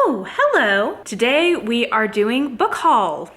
Oh, hello. Today we are doing book haul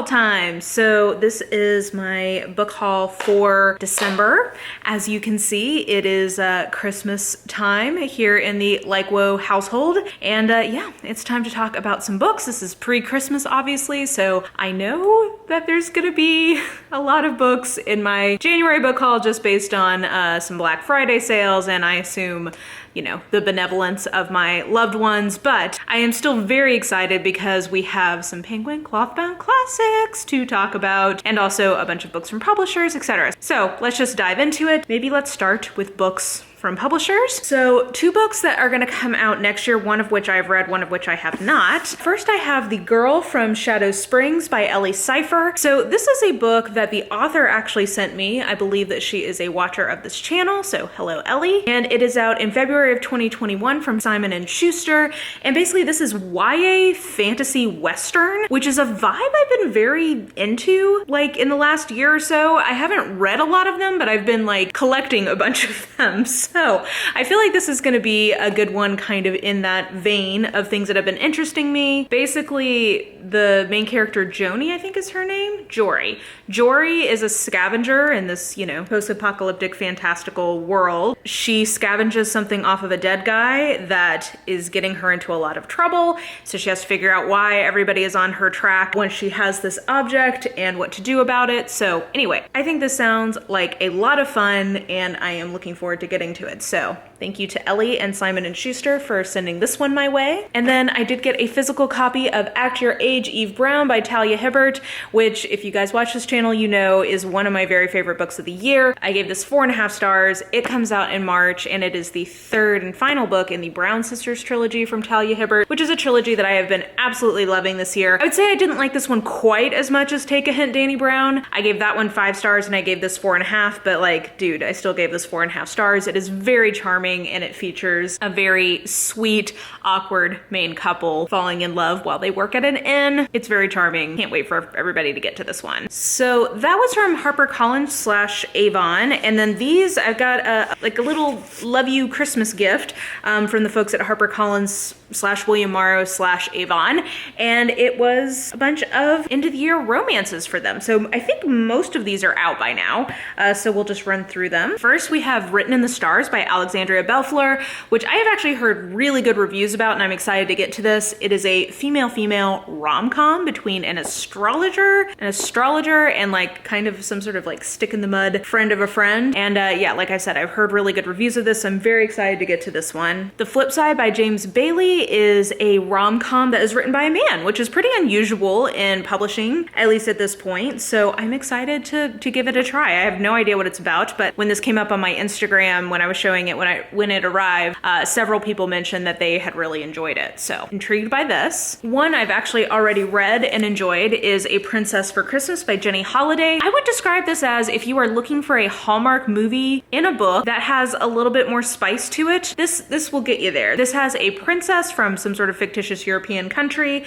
time. So this is my book haul for December. As you can see, it is Christmas time here in the Likewhoa household. And yeah, it's time to talk about some books. This is pre-Christmas, obviously, so I know that there's gonna be a lot of books in my January book haul just based on some Black Friday sales, and I assume, you know, the benevolence of my loved ones, but I am still very excited because we have some Penguin cloth-bound classics to talk about and also a bunch of books from publishers, etc. So let's just dive into it. Maybe let's start with books from publishers. So 2 books that are gonna come out next year, one of which I've read, one of which I have not. First, I have The Girl from Shadow Springs by Ellie Cipher. So this is a book that the author actually sent me. I believe that she is a watcher of this channel, so hello Ellie. And it is out in February of 2021 from Simon & Schuster. And basically this is YA fantasy western, which is a vibe I've been very into like in the last year or so. I haven't read a lot of them, but I've been like collecting a bunch of them. So I feel like this is gonna be a good one kind of in that vein of things that have been interesting me. Basically, the main character, Joni, I think is her name? Jory. Jory is a scavenger in this, you know, post-apocalyptic fantastical world. She scavenges something off of a dead guy that is getting her into a lot of trouble. So she has to figure out why everybody is on her track when she has this object and what to do about it. So anyway, I think this sounds like a lot of fun and I am looking forward to getting to it. So thank you to Ellie and Simon & Schuster for sending this one my way. And then I did get a physical copy of Act Your Age, Eve Brown by Talia Hibbert, which if you guys watch this channel, you know is one of my very favorite books of the year. I gave this 4.5 stars. It comes out in March and it is the 3rd and final book in the Brown Sisters trilogy from Talia Hibbert, which is a trilogy that I have been absolutely loving this year. I would say I didn't like this one quite as much as Take a Hint, Danny Brown. I gave that one 5 stars and I gave this 4.5, but like, dude, I still gave this 4.5 stars. It is very charming and it features a very sweet, awkward main couple falling in love while they work at an inn. It's very charming. Can't wait for everybody to get to this one. So that was from HarperCollins / Avon. And then these, I've got like a little love you Christmas gift from the folks at HarperCollins / William Morrow / Avon. And it was a bunch of end of the year romances for them. So I think most of these are out by now. So we'll just run through them. First, we have Written in the Stars by Alexandria Bellfleur, which I have actually heard really good reviews about, and I'm excited to get to this. It is a female-female rom-com between an astrologer and like kind of some sort of like stick in the mud friend of a friend. And yeah, like I said, I've heard really good reviews of this, so I'm very excited to get to this one. The Flip Side by James Bailey is a rom-com that is written by a man, which is pretty unusual in publishing, at least at this point. So I'm excited to give it a try. I have no idea what it's about, but when this came up on my Instagram, when I was showing it when it arrived, several people mentioned that they had really enjoyed it. So intrigued by this. One I've actually already read and enjoyed is A Princess for Christmas by Jenny Holiday. I would describe this as if you are looking for a Hallmark movie in a book that has a little bit more spice to it, this will get you there. This has a princess from some sort of fictitious European country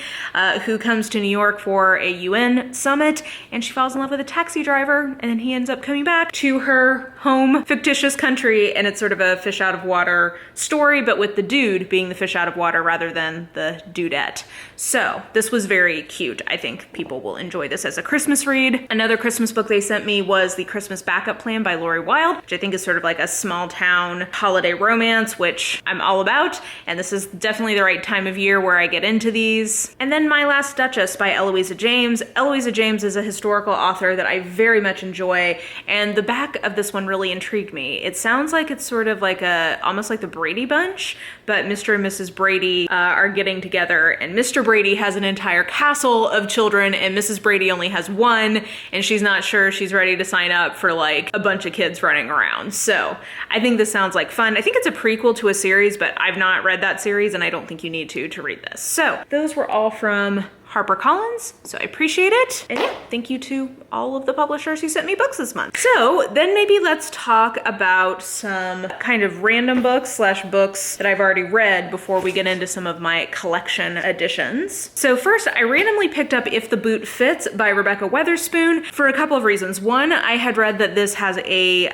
who comes to New York for a UN summit, and she falls in love with a taxi driver, and then he ends up coming back to her home fictitious country, and it's sort of a fish out of water story, but with the dude being the fish out of water rather than the dudette. So this was very cute. I think people will enjoy this as a Christmas read. Another Christmas book they sent me was The Christmas Backup Plan by Lori Wilde, which I think is sort of like a small town holiday romance, which I'm all about. And this is definitely the right time of year where I get into these. And then My Last Duchess by Eloisa James. Eloisa James is a historical author that I very much enjoy. And the back of this one really intrigued me. It sounds like it's sort of like almost like the Brady Bunch, but Mr. and Mrs. Brady are getting together, and Mr. Brady has an entire castle of children and Mrs. Brady only has one, and she's not sure she's ready to sign up for like a bunch of kids running around. So I think this sounds like fun. I think it's a prequel to a series, but I've not read that series and I don't think you need to read this. So those were all from HarperCollins, so I appreciate it. And yeah, thank you to all of the publishers who sent me books this month. So then maybe let's talk about some kind of random books / books that I've already read before we get into some of my collection additions. So first, I randomly picked up If the Boot Fits by Rebecca Weatherspoon for a couple of reasons. One, I had read that this has a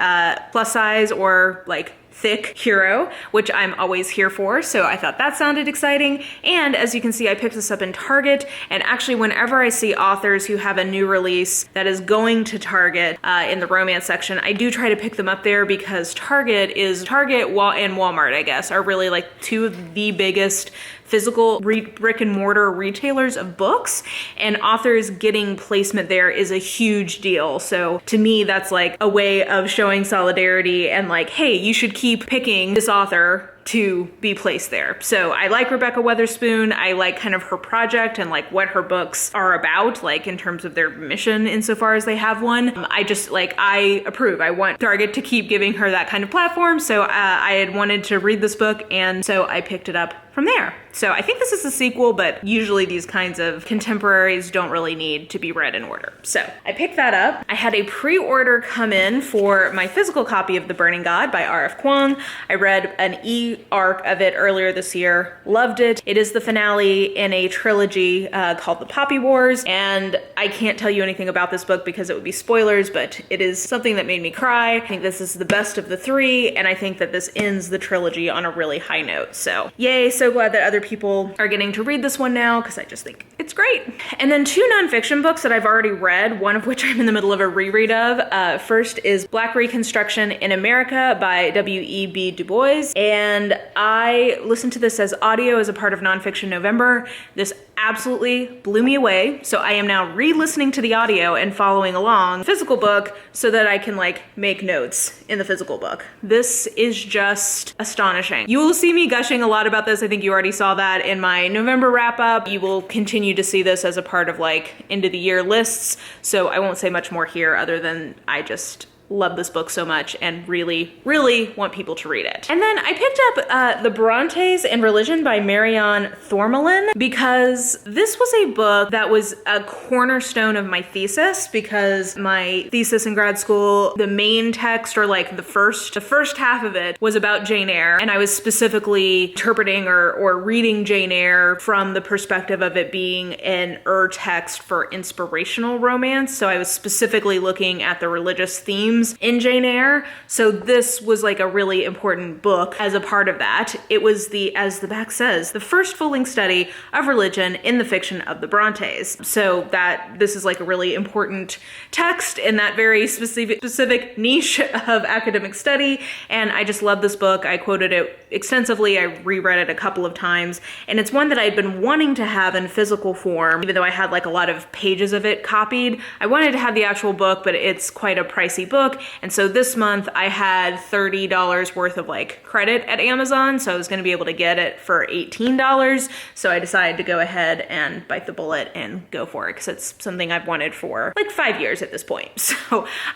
plus size or like thick hero, which I'm always here for, so I thought that sounded exciting. And as you can see, I picked this up in Target, and actually whenever I see authors who have a new release that is going to Target in the romance section, I do try to pick them up there, because Target and Walmart, I guess, are really like two of the biggest physical brick and mortar retailers of books, and authors getting placement there is a huge deal. So to me, that's like a way of showing solidarity and like, hey, you should keep picking this author to be placed there. So I like Rebecca Weatherspoon. I like kind of her project and like what her books are about, like in terms of their mission insofar as they have one. I approve. I want Target to keep giving her that kind of platform. So I had wanted to read this book, and so I picked it up from there. So I think this is a sequel, but usually these kinds of contemporaries don't really need to be read in order. So I picked that up. I had a pre-order come in for my physical copy of The Burning God by R.F. Kuang. I read an e-arc of it earlier this year, loved it. It is the finale in a trilogy called The Poppy Wars, and I can't tell you anything about this book because it would be spoilers, but it is something that made me cry. I think this is the best of the three, and I think that this ends the trilogy on a really high note. So yay, so glad that other people are getting to read this one now, because I just think it's great. And then two nonfiction books that I've already read, one of which I'm in the middle of a reread of. First is Black Reconstruction in America by W.E.B. Du Bois, and I listened to this as audio as a part of Nonfiction November. This absolutely blew me away, so I am now re-listening to the audio and following along the physical book so that I can like make notes in the physical book. This is just astonishing. You will see me gushing a lot about this. I think you already saw that in my November wrap up. You will continue to see this as a part of like end of the year lists, so I won't say much more here other than I just love this book so much and really, really want people to read it. And then I picked up The Brontes and Religion by Marianne Thormelin, because this was a book that was a cornerstone of my thesis, because my thesis in grad school, the main text, or like the first half of it, was about Jane Eyre, and I was specifically interpreting or reading Jane Eyre from the perspective of it being an text for inspirational romance. So I was specifically looking at the religious themes in Jane Eyre. So this was like a really important book as a part of that. It was as the back says, the first full-length study of religion in the fiction of the Brontes. So that this is like a really important text in that very specific niche of academic study. And I just love this book. I quoted it extensively. I reread it a couple of times, and it's one that I'd been wanting to have in physical form, even though I had like a lot of pages of it copied. I wanted to have the actual book, but it's quite a pricey book. And so this month I had $30 worth of like credit at Amazon, so I was going to be able to get it for $18. So I decided to go ahead and bite the bullet and go for it, because it's something I've wanted for like 5 years at this point. So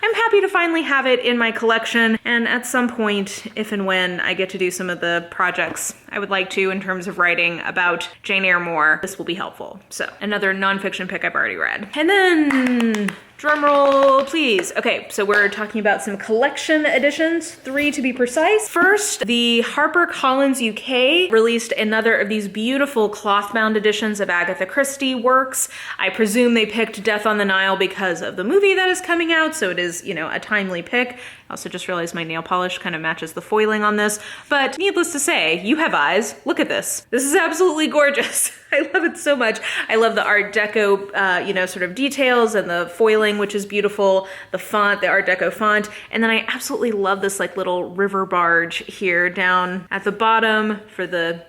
I'm happy to finally have it in my collection, and at some point, if and when I get to do some of the projects I would like to in terms of writing about Jane Eyre more, this will be helpful. So another nonfiction pick I've already read. And then drumroll, please. Okay, so we're talking about some collection editions, 3 to be precise. First, the HarperCollins UK released another of these beautiful cloth-bound editions of Agatha Christie works. I presume they picked Death on the Nile because of the movie that is coming out, so it is, a timely pick. I also just realized my nail polish kind of matches the foiling on this, but needless to say, you have eyes. Look at this. This is absolutely gorgeous. I love it so much. I love the Art Deco, sort of details, and the foiling, which is beautiful, the font, the Art Deco font, and then I absolutely love this like little river barge here down at the bottom for the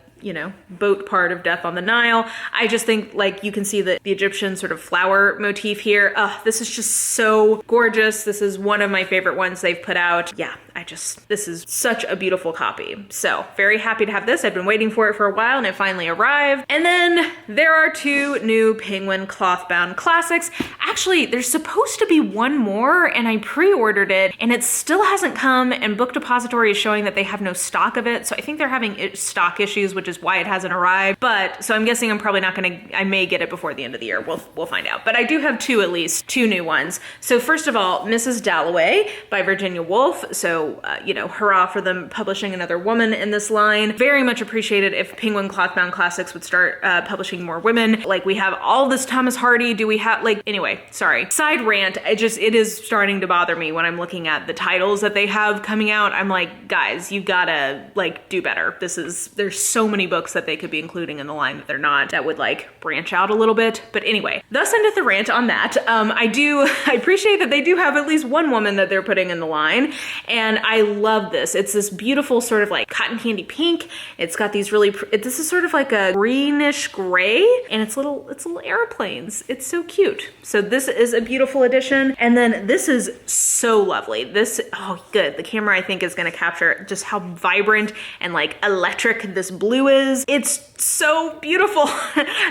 boat part of Death on the Nile. I just think like you can see the Egyptian sort of flower motif here. This is just so gorgeous. This is one of my favorite ones they've put out. Yeah, this is such a beautiful copy. So very happy to have this. I've been waiting for it for a while, and it finally arrived. And then there are 2 new Penguin cloth-bound classics. Actually, there's supposed to be one more, and I pre-ordered it, and it still hasn't come, and Book Depository is showing that they have no stock of it. So I think they're having stock issues, which is why it hasn't arrived. But so I'm guessing I'm probably not I may get it before the end of the year. We'll find out. But I do have 2 new ones. So first of all, Mrs. Dalloway by Virginia Woolf. So So, you know, hurrah for them publishing another woman in this line. Very much appreciated if Penguin Clothbound Classics would start publishing more women. Like, we have all this Thomas Hardy. Do we have, like, anyway, sorry. Side rant. It is starting to bother me when I'm looking at the titles that they have coming out. I'm like, guys, you gotta, like, do better. There's so many books that they could be including in the line that they're not, that would, like, branch out a little bit. But anyway, thus endeth the rant on that. I appreciate that they do have at least one woman that they're putting in the line, and I love this. It's this beautiful sort of like cotton candy pink. It's got these really, this is sort of like a greenish gray, and it's little airplanes. It's so cute. So this is a beautiful addition. And then this is so lovely. This, oh good. The camera I think is gonna capture just how vibrant and like electric this blue is. It's so beautiful.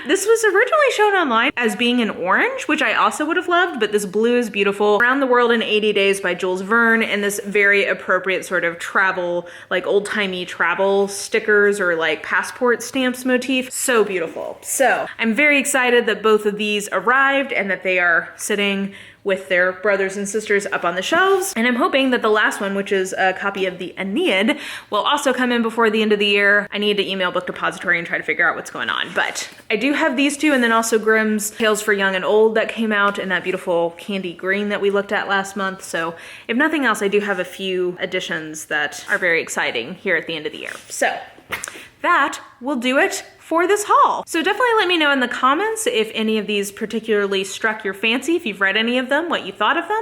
This was originally shown online as being an orange, which I also would have loved, but this blue is beautiful. Around the World in 80 Days by Jules Verne, and this very appropriate sort of travel, like old-timey travel stickers or like passport stamps motif. So beautiful. So I'm very excited that both of these arrived and that they are sitting with their brothers and sisters up on the shelves. And I'm hoping that the last one, which is a copy of the Aeneid, will also come in before the end of the year. I need to email Book Depository and try to figure out what's going on. But I do have these two, and then also Grimm's Tales for Young and Old that came out in that beautiful candy green that we looked at last month. So if nothing else, I do have a few additions that are very exciting here at the end of the year. So that will do it for this haul. So definitely let me know in the comments if any of these particularly struck your fancy, if you've read any of them, what you thought of them.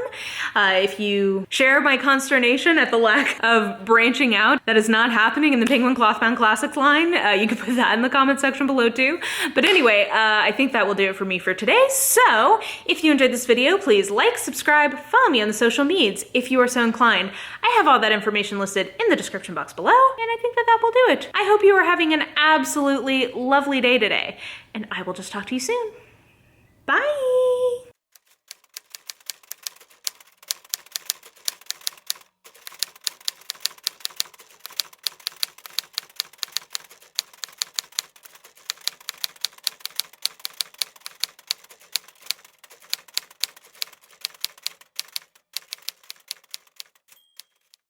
If you share my consternation at the lack of branching out that is not happening in the Penguin Clothbound Classics line, you can put that in the comment section below too. But anyway, I think that will do it for me for today. So if you enjoyed this video, please like, subscribe, follow me on the social medias if you are so inclined. I have all that information listed in the description box below, and I think that will do it. I hope you are having an absolutely lovely day today, and I will just talk to you soon. Bye.